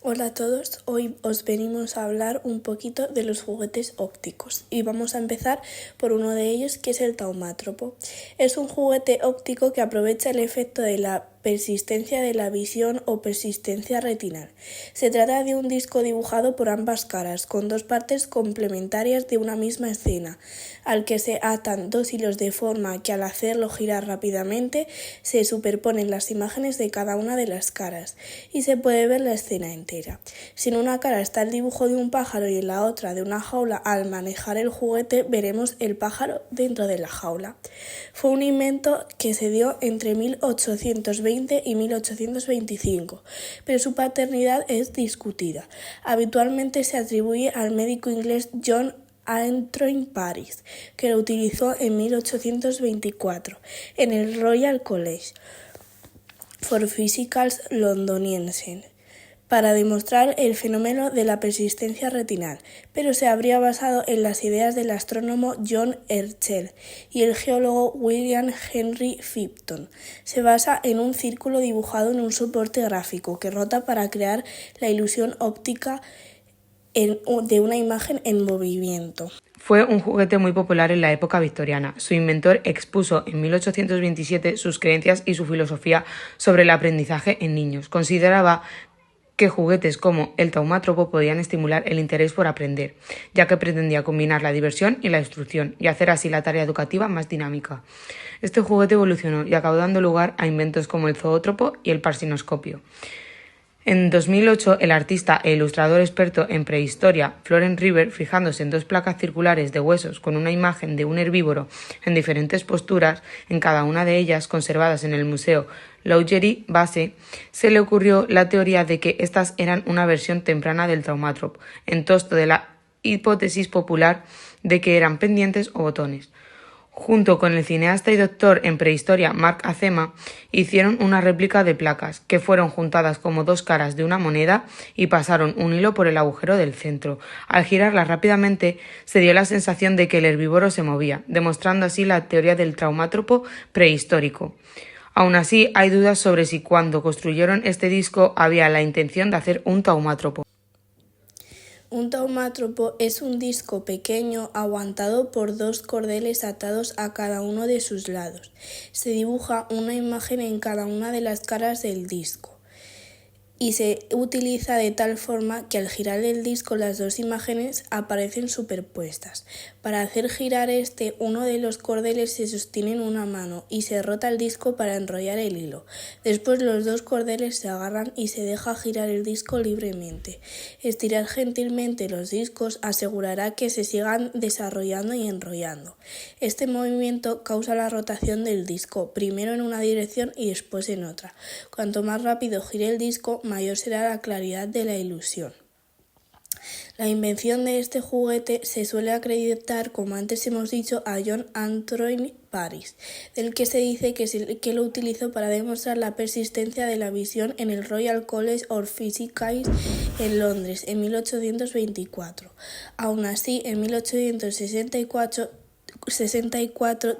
Hola a todos, hoy os venimos a hablar un poquito de los juguetes ópticos y vamos a empezar por uno de ellos que es el taumátropo. Es un juguete óptico que aprovecha el efecto de la persistencia de la visión o persistencia retinal. Se trata de un disco dibujado por ambas caras, con dos partes complementarias de una misma escena, al que se atan dos hilos de forma que al hacerlo girar rápidamente se superponen las imágenes de cada una de las caras y se puede ver la escena entera. Si en una cara está el dibujo de un pájaro y en la otra de una jaula, al manejar el juguete veremos el pájaro dentro de la jaula. Fue un invento que se dio entre 1820 y 1825, pero su paternidad es discutida. Habitualmente se atribuye al médico inglés John Antoine Paris, que lo utilizó en 1824 en el Royal College for Physicals londoniense para demostrar el fenómeno de la persistencia retinal, pero se habría basado en las ideas del astrónomo John Herschel y el geólogo William Henry Pipton. Se basa en un círculo dibujado en un soporte gráfico que rota para crear la ilusión óptica de una imagen en movimiento. Fue un juguete muy popular en la época victoriana. Su inventor expuso en 1827 sus creencias y su filosofía sobre el aprendizaje en niños. Consideraba que juguetes como el taumátropo podían estimular el interés por aprender, ya que pretendía combinar la diversión y la instrucción y hacer así la tarea educativa más dinámica. Este juguete evolucionó y acabó dando lugar a inventos como el zoótropo y el parsinoscopio. En 2008, el artista e ilustrador experto en prehistoria, Florence River, fijándose en dos placas circulares de huesos con una imagen de un herbívoro en diferentes posturas, en cada una de ellas conservadas en el Museo Louvre Base, se le ocurrió la teoría de que estas eran una versión temprana del taumátropo, en tosto de la hipótesis popular de que eran pendientes o botones. Junto con el cineasta y doctor en prehistoria Mark Azema, hicieron una réplica de placas, que fueron juntadas como dos caras de una moneda y pasaron un hilo por el agujero del centro. Al girarlas rápidamente, se dio la sensación de que el herbívoro se movía, demostrando así la teoría del taumátropo prehistórico. Aún así, hay dudas sobre si cuando construyeron este disco había la intención de hacer un taumátropo. Un taumátropo es un disco pequeño aguantado por dos cordeles atados a cada uno de sus lados. Se dibuja una imagen en cada una de las caras del disco y se utiliza de tal forma que al girar el disco las dos imágenes aparecen superpuestas. Para hacer girar uno de los cordeles se sostiene en una mano y se rota el disco para enrollar el hilo. Después los dos cordeles se agarran y se deja girar el disco libremente. Estirar gentilmente los discos asegurará que se sigan desarrollando y enrollando. Este movimiento causa la rotación del disco, primero en una dirección y después en otra. Cuanto más rápido gire el disco, mayor será la claridad de la ilusión. La invención de este juguete se suele acreditar, como antes hemos dicho, a John Antoine Paris, del que se dice que lo utilizó para demostrar la persistencia de la visión en el Royal College of Physicals en Londres en 1824. Aún así, en 1864,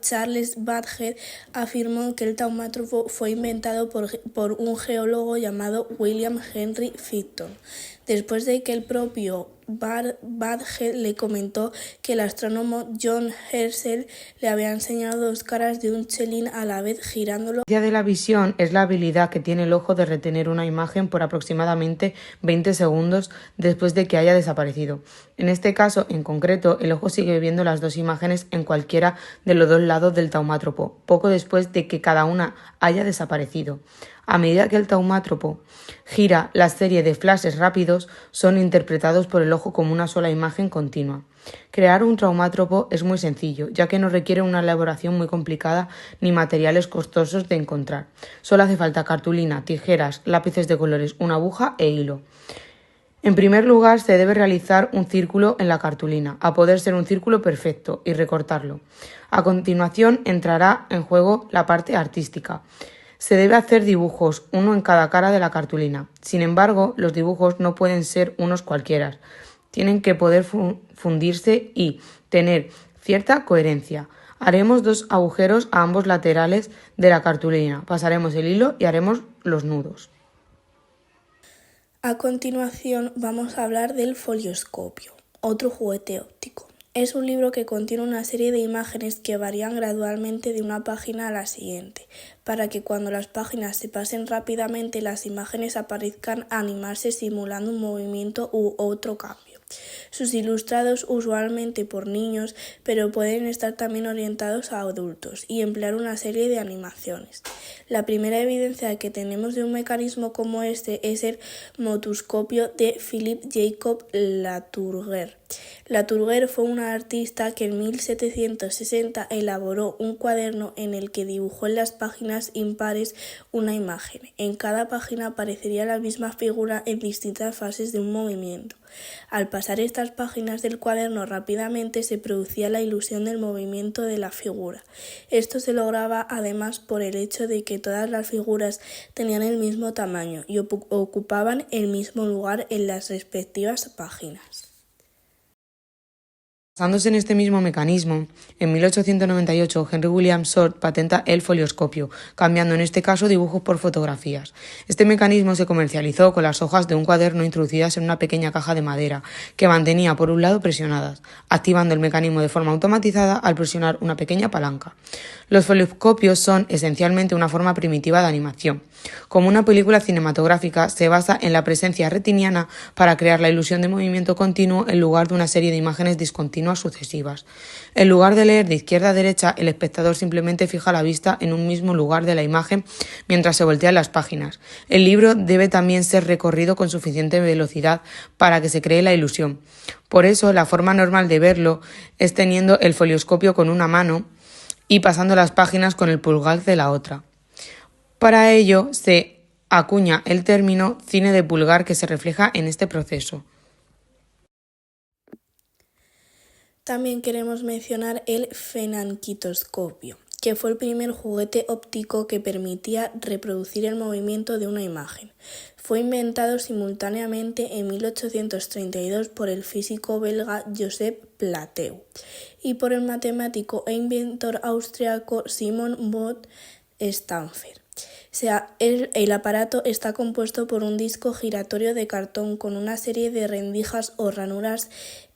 Charles Babbage afirmó que el taumátropo fue inventado por un geólogo llamado William Henry Pipton, después de que el propio Babbage le comentó que el astrónomo John Herschel le había enseñado dos caras de un chelín a la vez girándolo. La de la visión es la habilidad que tiene el ojo de retener una imagen por aproximadamente 20 segundos después de que haya desaparecido. En este caso, en concreto, el ojo sigue viendo las dos imágenes en cualquiera de los dos lados del taumátropo, poco después de que cada una haya desaparecido. A medida que el taumátropo gira, la serie de flashes rápidos son interpretados por el ojo como una sola imagen continua. Crear un taumátropo es muy sencillo, ya que no requiere una elaboración muy complicada ni materiales costosos de encontrar. Solo hace falta cartulina, tijeras, lápices de colores, una aguja e hilo. En primer lugar, se debe realizar un círculo en la cartulina, a poder ser un círculo perfecto, y recortarlo. A continuación, entrará en juego la parte artística. Se debe hacer dibujos, uno en cada cara de la cartulina. Sin embargo, los dibujos no pueden ser unos cualquiera. Tienen que poder fundirse y tener cierta coherencia. Haremos dos agujeros a ambos laterales de la cartulina. Pasaremos el hilo y haremos los nudos. A continuación vamos a hablar del folioscopio, otro juguete óptico. Es un libro que contiene una serie de imágenes que varían gradualmente de una página a la siguiente, para que cuando las páginas se pasen rápidamente las imágenes aparezcan a animarse simulando un movimiento u otro cambio. Sus ilustrados usualmente por niños, pero pueden estar también orientados a adultos y emplear una serie de animaciones. La primera evidencia que tenemos de un mecanismo como este es el motoscopio de Philippe Jacob Latourguer. Latourguer fue un artista que en 1760 elaboró un cuaderno en el que dibujó en las páginas impares una imagen. En cada página aparecería la misma figura en distintas fases de un movimiento. Al pasar estas páginas del cuaderno rápidamente se producía la ilusión del movimiento de la figura. Esto se lograba además por el hecho de que todas las figuras tenían el mismo tamaño y ocupaban el mismo lugar en las respectivas páginas. Basándose en este mismo mecanismo, en 1898 Henry William Short patenta el folioscopio, cambiando en este caso dibujos por fotografías. Este mecanismo se comercializó con las hojas de un cuaderno introducidas en una pequeña caja de madera, que mantenía por un lado presionadas, activando el mecanismo de forma automatizada al presionar una pequeña palanca. Los folioscopios son esencialmente una forma primitiva de animación. Como una película cinematográfica, se basa en la presencia retiniana para crear la ilusión de movimiento continuo en lugar de una serie de imágenes discontinuas sucesivas. En lugar de leer de izquierda a derecha, el espectador simplemente fija la vista en un mismo lugar de la imagen mientras se voltean las páginas. El libro debe también ser recorrido con suficiente velocidad para que se cree la ilusión. Por eso, la forma normal de verlo es teniendo el folioscopio con una mano y pasando las páginas con el pulgar de la otra. Para ello se acuña el término cine de pulgar que se refleja en este proceso. También queremos mencionar el fenanquitoscopio, que fue el primer juguete óptico que permitía reproducir el movimiento de una imagen. Fue inventado simultáneamente en 1832 por el físico belga Joseph Plateau y por el matemático e inventor austriaco Simon von Stampfer. El aparato está compuesto por un disco giratorio de cartón con una serie de rendijas o ranuras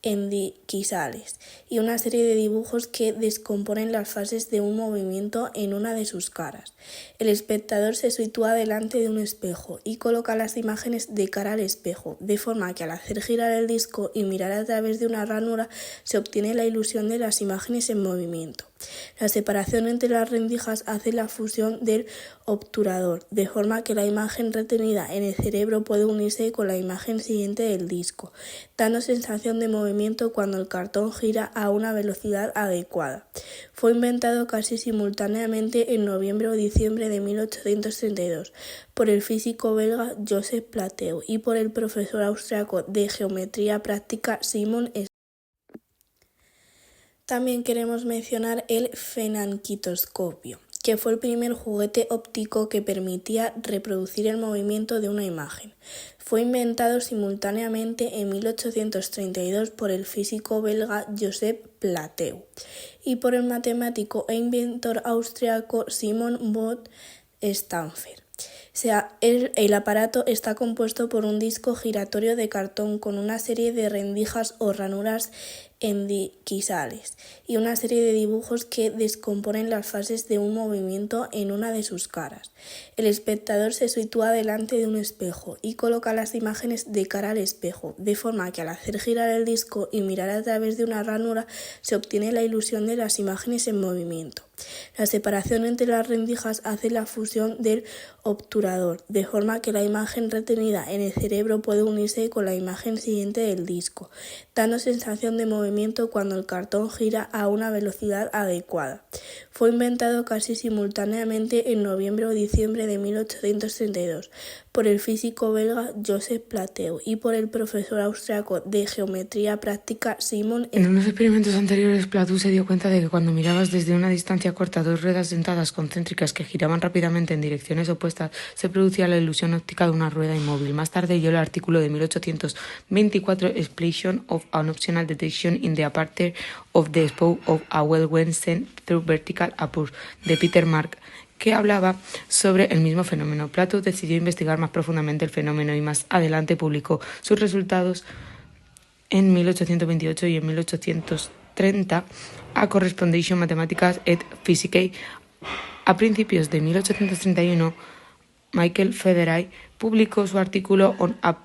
endiquisales y una serie de dibujos que descomponen las fases de un movimiento en una de sus caras. El espectador se sitúa delante de un espejo y coloca las imágenes de cara al espejo, de forma que al hacer girar el disco y mirar a través de una ranura se obtiene la ilusión de las imágenes en movimiento. La separación entre las rendijas hace la fusión del obturador, de forma que la imagen retenida en el cerebro puede unirse con la imagen siguiente del disco, dando sensación de movimiento cuando el cartón gira a una velocidad adecuada. Fue inventado casi simultáneamente en noviembre o diciembre de 1832 por el físico belga Joseph Plateau y por el profesor austriaco de geometría práctica Simon Stampfer. También queremos mencionar el fenanquitoscopio, que fue el primer juguete óptico que permitía reproducir el movimiento de una imagen. Fue inventado simultáneamente en 1832 por el físico belga Joseph Plateau y por el matemático e inventor austriaco Simon von Stampfer. El aparato está compuesto por un disco giratorio de cartón con una serie de rendijas o ranuras endiquisales y una serie de dibujos que descomponen las fases de un movimiento en una de sus caras. El espectador se sitúa delante de un espejo y coloca las imágenes de cara al espejo, de forma que al hacer girar el disco y mirar a través de una ranura se obtiene la ilusión de las imágenes en movimiento. La separación entre las rendijas hace la fusión del obturador, de forma que la imagen retenida en el cerebro puede unirse con la imagen siguiente del disco, dando sensación de movimiento cuando el cartón gira a una velocidad adecuada. Fue inventado casi simultáneamente en noviembre o diciembre de 1832 por el físico belga Joseph Plateau y por el profesor austriaco de geometría práctica Simon Stampfer. En unos experimentos anteriores, Plateau se dio cuenta de que cuando mirabas desde una distancia corta dos ruedas dentadas concéntricas que giraban rápidamente en direcciones opuestas, se producía la ilusión óptica de una rueda inmóvil. Más tarde leyó el artículo de 1824 Explanation of an Optional Detection in the Aperture of the Spoke of a Well When Sent Through Vertical Approach de Peter Mark, que hablaba sobre el mismo fenómeno. Plato decidió investigar más profundamente el fenómeno y más adelante publicó sus resultados en 1828 y en 1830 a Correspondence Mathematicae et Physicae. A principios de 1831, Michael Faraday publicó su artículo On a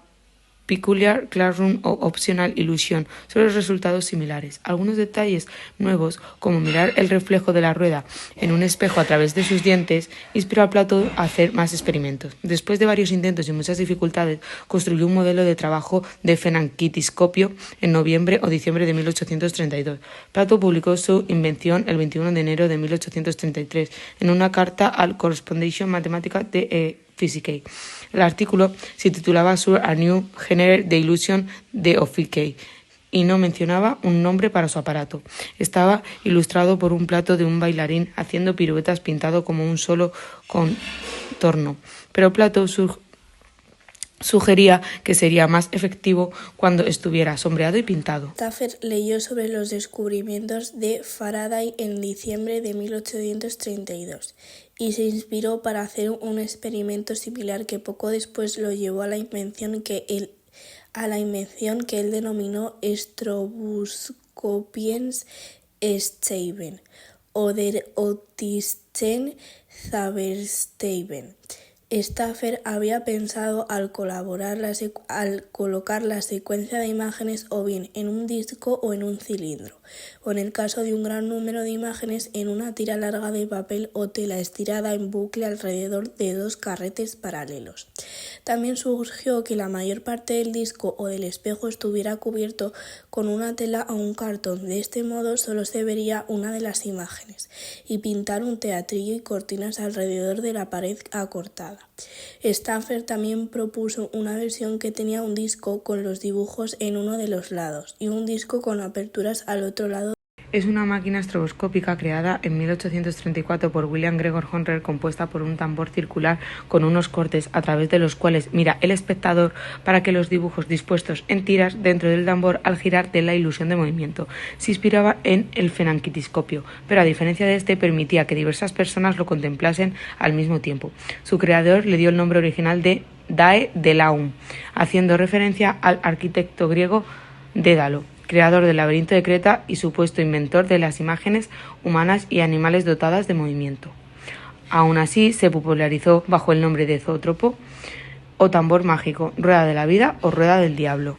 Peculiar Classroom o Optional Illusion sobre los resultados similares. Algunos detalles nuevos, como mirar el reflejo de la rueda en un espejo a través de sus dientes, inspiró a Plato a hacer más experimentos. Después de varios intentos y muchas dificultades, construyó un modelo de trabajo de fenanquitiscopio en noviembre o diciembre de 1832. Plato publicó su invención el 21 de enero de 1833 en una carta al Correspondence Mathematicae de Physicae. El artículo se titulaba Sur a New Genre de Illusion de Ophiuchi y no mencionaba un nombre para su aparato. Estaba ilustrado por un plato de un bailarín haciendo piruetas pintado como un solo contorno, pero Plato sugería que sería más efectivo cuando estuviera sombreado y pintado. Stafford leyó sobre los descubrimientos de Faraday en diciembre de 1832 y se inspiró para hacer un experimento similar que poco después lo llevó a la invención que él denominó Stroboscopiens Scheiben o der optischen Zauberstäben. Stafford había pensado al colocar la secuencia de imágenes o bien en un disco o en un cilindro, o en el caso de un gran número de imágenes en una tira larga de papel o tela estirada en bucle alrededor de dos carretes paralelos. También surgió que la mayor parte del disco o del espejo estuviera cubierto con una tela o un cartón. De este modo solo se vería una de las imágenes, y pintar un teatrillo y cortinas alrededor de la pared acortada. Stafford también propuso una versión que tenía un disco con los dibujos en uno de los lados y un disco con aperturas al otro lado. Es una máquina estroboscópica creada en 1834 por William Gregor Horner, compuesta por un tambor circular con unos cortes a través de los cuales mira el espectador para que los dibujos dispuestos en tiras dentro del tambor al girar den la ilusión de movimiento. Se inspiraba en el fenanquitiscopio, pero a diferencia de este permitía que diversas personas lo contemplasen al mismo tiempo. Su creador le dio el nombre original de Dae Delaun, haciendo referencia al arquitecto griego Dédalo, creador del laberinto de Creta y supuesto inventor de las imágenes humanas y animales dotadas de movimiento. Aún así, se popularizó bajo el nombre de zoótropo o tambor mágico, rueda de la vida o rueda del diablo.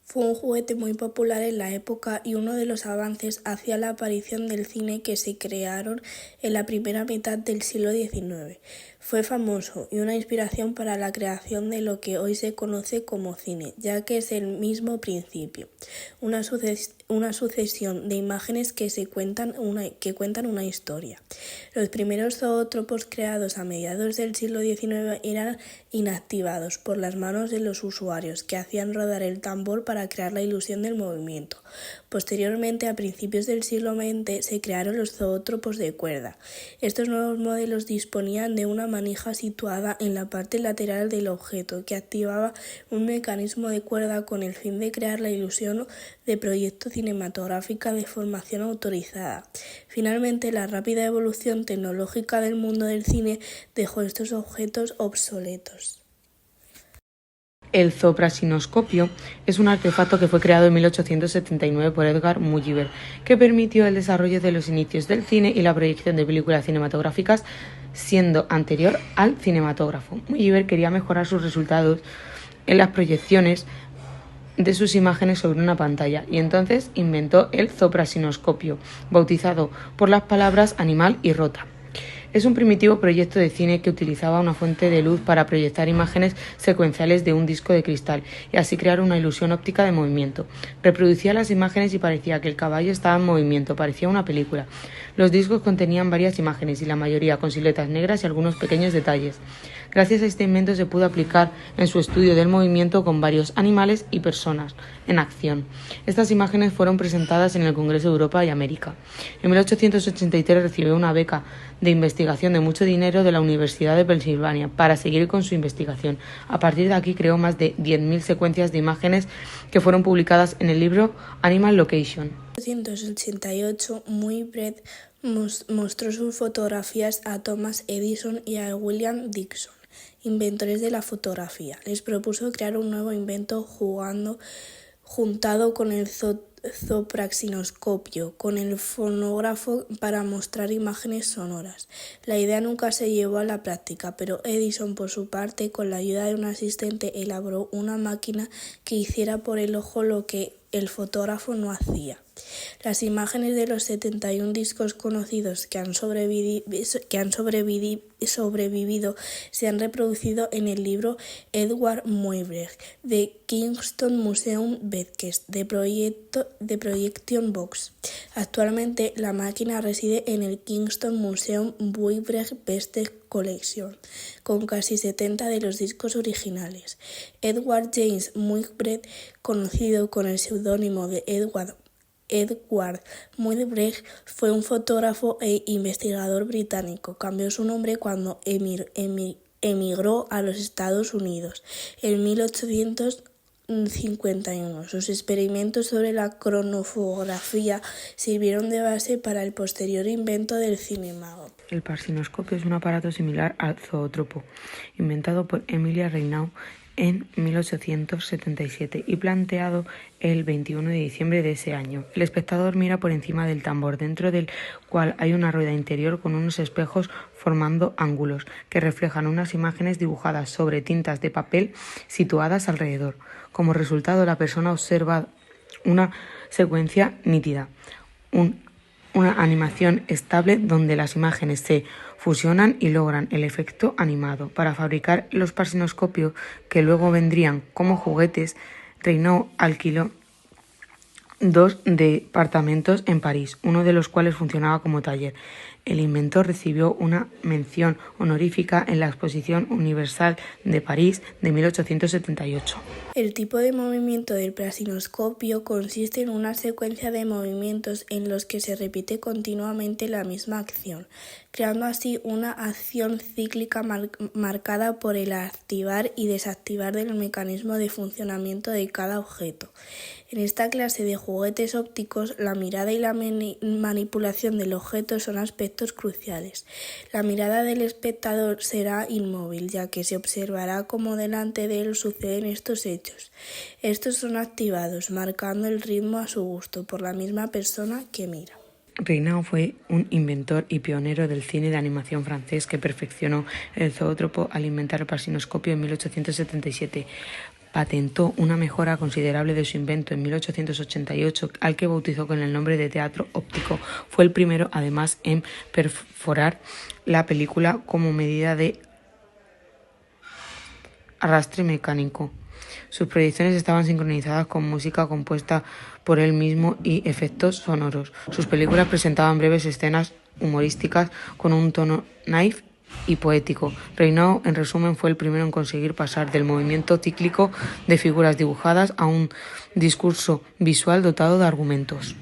Fue un juguete muy popular en la época y uno de los avances hacia la aparición del cine que se crearon en la primera mitad del siglo XIX. Fue famoso y una inspiración para la creación de lo que hoy se conoce como cine, ya que es el mismo principio, una sucesión de imágenes que cuentan una historia. Los primeros zoótropos creados a mediados del siglo XIX eran inactivados por las manos de los usuarios, que hacían rodar el tambor para crear la ilusión del movimiento. Posteriormente, a principios del siglo XX, se crearon los zoótropos de cuerda. Estos nuevos modelos disponían de una manija situada en la parte lateral del objeto que activaba un mecanismo de cuerda con el fin de crear la ilusión de proyecto cinematográfica de formación autorizada. Finalmente, la rápida evolución tecnológica del mundo del cine dejó estos objetos obsoletos. El zoopraxinoscopio es un artefacto que fue creado en 1879 por Edgar Mulliver, que permitió el desarrollo de los inicios del cine y la proyección de películas cinematográficas, siendo anterior al cinematógrafo. Mulliver quería mejorar sus resultados en las proyecciones de sus imágenes sobre una pantalla y entonces inventó el zoopraxinoscopio, bautizado por las palabras animal y rota. Es un primitivo proyecto de cine que utilizaba una fuente de luz para proyectar imágenes secuenciales de un disco de cristal y así crear una ilusión óptica de movimiento. Reproducía las imágenes y parecía que el caballo estaba en movimiento, parecía una película. Los discos contenían varias imágenes y la mayoría con siluetas negras y algunos pequeños detalles. Gracias a este invento se pudo aplicar en su estudio del movimiento con varios animales y personas en acción. Estas imágenes fueron presentadas en el Congreso de Europa y América. En 1883 recibió una beca de investigación de mucho dinero de la Universidad de Pensilvania para seguir con su investigación. A partir de aquí creó más de 10.000 secuencias de imágenes que fueron publicadas en el libro Animal Location. 1888, Muybridge mostró sus fotografías a Thomas Edison y a William Dickson, inventores de la fotografía. Les propuso crear un nuevo invento juntado con el zoopraxinoscopio, con el fonógrafo para mostrar imágenes sonoras. La idea nunca se llevó a la práctica, pero Edison, por su parte, con la ayuda de un asistente, elaboró una máquina que hiciera por el ojo lo que el fotógrafo no hacía. Las imágenes de los 71 discos conocidos que han sobrevivido se han reproducido en el libro Edward Muybridge de Kingston Museum Bequest de Projection Box. Actualmente la máquina reside en el Kingston Museum Muybridge Bequest Collection, con casi 70 de los discos originales. Edward James Muybridge, conocido con el seudónimo de Edward Muybridge, fue un fotógrafo e investigador británico. Cambió su nombre cuando emigró a los Estados Unidos en 1851. Sus experimentos sobre la cronofotografía sirvieron de base para el posterior invento del cinematógrafo. El parcinoscopio es un aparato similar al zoótropo, inventado por Emilia Reynaud en 1877 y planteado el 21 de diciembre de ese año. El espectador mira por encima del tambor, dentro del cual hay una rueda interior con unos espejos formando ángulos que reflejan unas imágenes dibujadas sobre tintas de papel situadas alrededor. Como resultado, la persona observa una secuencia nítida, una animación estable donde las imágenes se fusionan y logran el efecto animado. Para fabricar los parcinoscopios, que luego vendrían como juguetes, Reynaud alquiló 2 departamentos en París, uno de los cuales funcionaba como taller. El inventor recibió una mención honorífica en la Exposición Universal de París de 1878. El tipo de movimiento del parcinoscopio consiste en una secuencia de movimientos en los que se repite continuamente la misma acción, creando así una acción cíclica marcada por el activar y desactivar del mecanismo de funcionamiento de cada objeto. En esta clase de juguetes ópticos, la mirada y la manipulación del objeto son aspectos cruciales. La mirada del espectador será inmóvil, ya que se observará cómo delante de él suceden estos hechos. Estos son activados, marcando el ritmo a su gusto por la misma persona que mira. Reynaud fue un inventor y pionero del cine de animación francés que perfeccionó el zoótropo al inventar el parcinoscopio en 1877. Patentó una mejora considerable de su invento en 1888, al que bautizó con el nombre de teatro óptico. Fue el primero, además, en perforar la película como medida de arrastre mecánico. Sus proyecciones estaban sincronizadas con música compuesta por él mismo y efectos sonoros. Sus películas presentaban breves escenas humorísticas con un tono naif y poético. Reynaud, en resumen, fue el primero en conseguir pasar del movimiento cíclico de figuras dibujadas a un discurso visual dotado de argumentos.